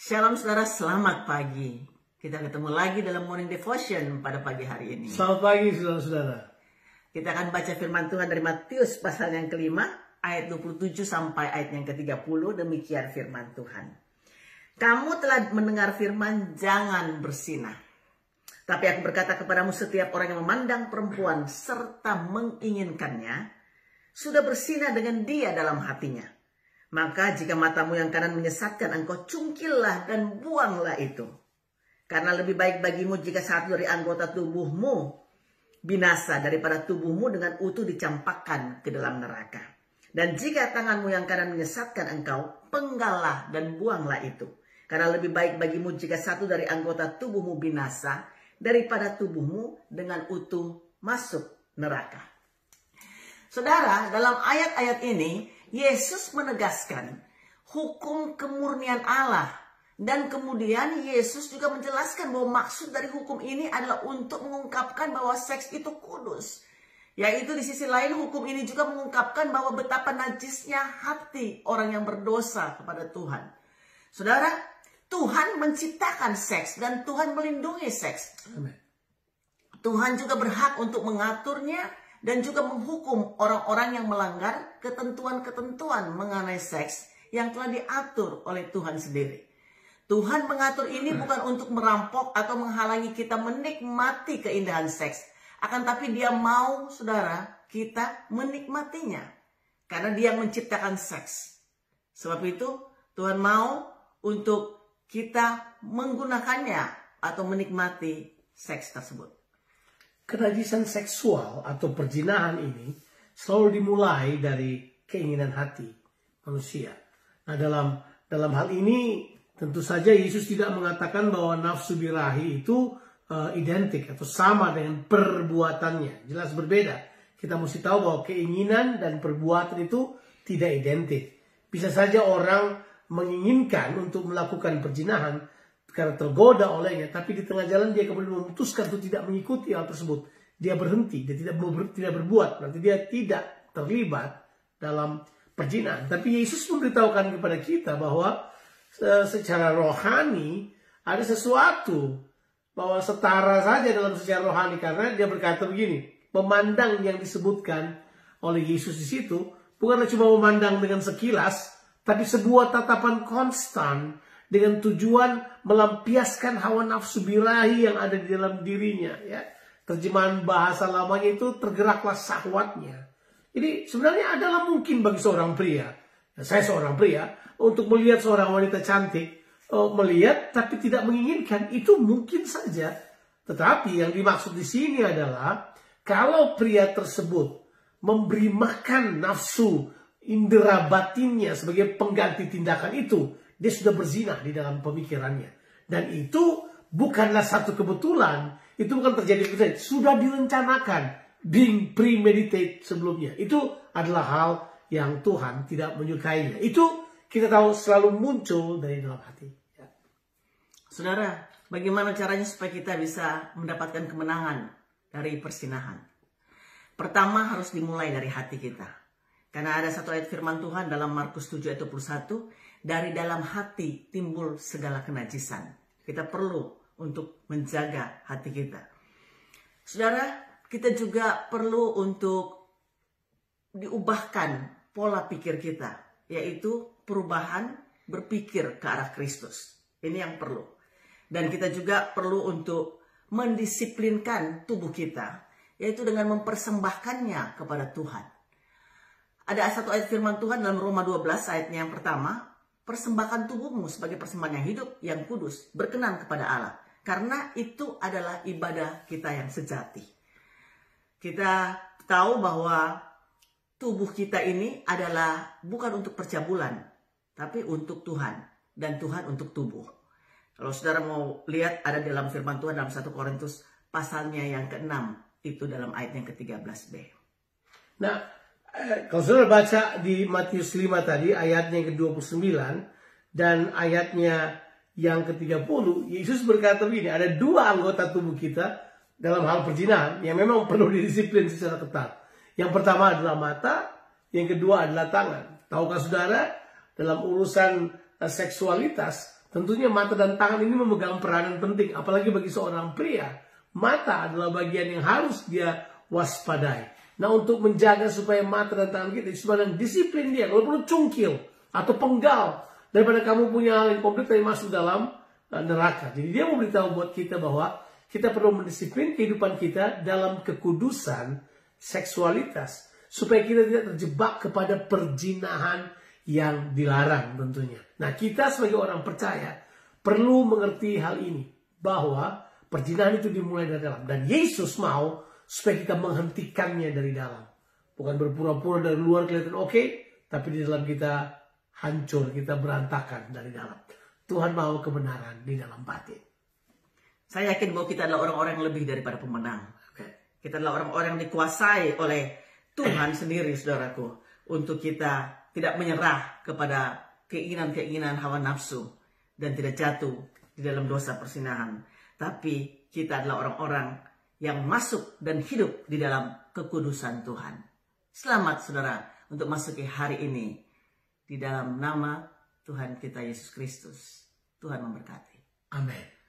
Shalom saudara, selamat pagi. Kita ketemu lagi dalam Morning Devotion pada pagi hari ini. Selamat pagi saudara-saudara. Kita akan baca firman Tuhan dari Matius pasal yang kelima, ayat 27 sampai ayat yang ke-30. Demikian firman Tuhan. Kamu telah mendengar firman, jangan berzinah. Tapi aku berkata kepadamu, setiap orang yang memandang perempuan serta menginginkannya, sudah berzinah dengan dia dalam hatinya. Maka jika matamu yang kanan menyesatkan engkau, cungkillah dan buanglah itu. Karena lebih baik bagimu jika satu dari anggota tubuhmu binasa daripada tubuhmu dengan utuh dicampakkan ke dalam neraka. Dan jika tanganmu yang kanan menyesatkan engkau, penggallah dan buanglah itu. Karena lebih baik bagimu jika satu dari anggota tubuhmu binasa daripada tubuhmu dengan utuh masuk neraka. Saudara, dalam ayat-ayat ini Yesus menegaskan hukum kemurnian Allah. Dan kemudian Yesus juga menjelaskan bahwa maksud dari hukum ini adalah untuk mengungkapkan bahwa seks itu kudus. Yaitu di sisi lain hukum ini juga mengungkapkan bahwa betapa najisnya hati orang yang berdosa kepada Tuhan. Saudara, Tuhan menciptakan seks dan Tuhan melindungi seks. Amen. Tuhan juga berhak untuk mengaturnya dan juga menghukum orang-orang yang melanggar ketentuan-ketentuan mengenai seks yang telah diatur oleh Tuhan sendiri. Tuhan mengatur ini bukan untuk merampok atau menghalangi kita menikmati keindahan seks. Akan tapi dia mau, saudara, kita menikmatinya. Karena dia menciptakan seks. Sebab itu Tuhan mau untuk kita menggunakannya atau menikmati seks tersebut. Kenajisan seksual atau perzinahan ini selalu dimulai dari keinginan hati manusia. Nah, dalam hal ini tentu saja Yesus tidak mengatakan bahwa nafsu birahi itu identik atau sama dengan perbuatannya. Jelas berbeda. Kita mesti tahu bahwa keinginan dan perbuatan itu tidak identik. Bisa saja orang menginginkan untuk melakukan perzinahan karena tergoda olehnya, tapi di tengah jalan dia kemudian memutuskan untuk tidak mengikuti hal tersebut. Dia berhenti, dia tidak berbuat, nanti dia tidak terlibat dalam perzinahan. Tapi Yesus memberitahukan kepada kita bahwa secara rohani ada sesuatu bahwa setara saja dalam secara rohani, karena dia berkata begini, memandang yang disebutkan oleh Yesus di situ bukanlah cuma memandang dengan sekilas, tapi sebuah tatapan konstan dengan tujuan melampiaskan hawa nafsu birahi yang ada di dalam dirinya. Ya. Terjemahan bahasa lamanya itu tergeraklah syahwatnya. Jadi sebenarnya adalah mungkin bagi seorang pria, saya seorang pria, untuk melihat seorang wanita cantik, melihat tapi tidak menginginkan, itu mungkin saja. Tetapi yang dimaksud di sini adalah kalau pria tersebut memberi makan nafsu indera batinnya sebagai pengganti tindakan itu, dia sudah berzinah di dalam pemikirannya. Dan itu bukanlah satu kebetulan. Itu bukan terjadi, sudah direncanakan. Being premeditated sebelumnya. Itu adalah hal yang Tuhan tidak menyukainya. Itu kita tahu selalu muncul dari dalam hati. Ya. Saudara, bagaimana caranya supaya kita bisa mendapatkan kemenangan dari perzinahan? Pertama harus dimulai dari hati kita. Karena ada satu ayat firman Tuhan dalam Markus 7 ayat 21. Dari dalam hati timbul segala kenajisan. Kita perlu untuk menjaga hati kita. Saudara, kita juga perlu untuk diubahkan pola pikir kita. Yaitu perubahan berpikir ke arah Kristus. Ini yang perlu. Dan kita juga perlu untuk mendisiplinkan tubuh kita. Yaitu dengan mempersembahkannya kepada Tuhan. Ada satu ayat firman Tuhan dalam Roma 12 ayatnya yang pertama. Persembahkan tubuhmu sebagai persembahan yang hidup, yang kudus, berkenan kepada Allah. Karena itu adalah ibadah kita yang sejati. Kita tahu bahwa tubuh kita ini adalah bukan untuk percabulan, tapi untuk Tuhan. Dan Tuhan untuk tubuh. Kalau saudara mau lihat, ada dalam firman Tuhan dalam 1 Korintus pasalnya yang ke-6. Itu dalam ayat yang ke-13b. Nah, kalau saudara baca di Matius 5 tadi, ayatnya yang ke-29 dan ayatnya yang ke-30, Yesus berkata begini, ada dua anggota tubuh kita dalam hal perzinahan yang memang perlu didisiplin secara ketat. Yang pertama adalah mata, yang kedua adalah tangan. Tahukah saudara, dalam urusan seksualitas, Tentunya mata dan tangan ini memegang peranan penting, apalagi bagi seorang pria. Mata adalah bagian yang harus dia waspadai. Nah, untuk menjaga supaya mata dan tangan kita sebenarnya disiplin dia, kalau perlu cungkil atau penggal, daripada kamu punya hal yang komplit tapi masuk dalam neraka. Jadi dia memberitahu buat kita bahwa kita perlu mendisiplin kehidupan kita dalam kekudusan seksualitas, supaya kita tidak terjebak kepada perzinahan yang dilarang tentunya. Nah, kita sebagai orang percaya perlu mengerti hal ini, bahwa perzinahan itu dimulai dari dalam. Dan Yesus mau supaya kita menghentikannya dari dalam. Bukan berpura-pura dari luar kelihatan oke, tapi di dalam kita hancur, kita berantakan dari dalam. Tuhan mau kebenaran di dalam batin. Saya yakin bahwa kita adalah orang-orang yang lebih daripada pemenang. Kita adalah orang-orang yang dikuasai oleh Tuhan sendiri, saudaraku. Untuk kita tidak menyerah kepada keinginan-keinginan hawa nafsu dan tidak jatuh di dalam dosa persinahan. Tapi kita adalah orang-orang yang masuk dan hidup di dalam kekudusan Tuhan. Selamat saudara untuk masuki hari ini di dalam nama Tuhan kita Yesus Kristus. Tuhan memberkati. Amin.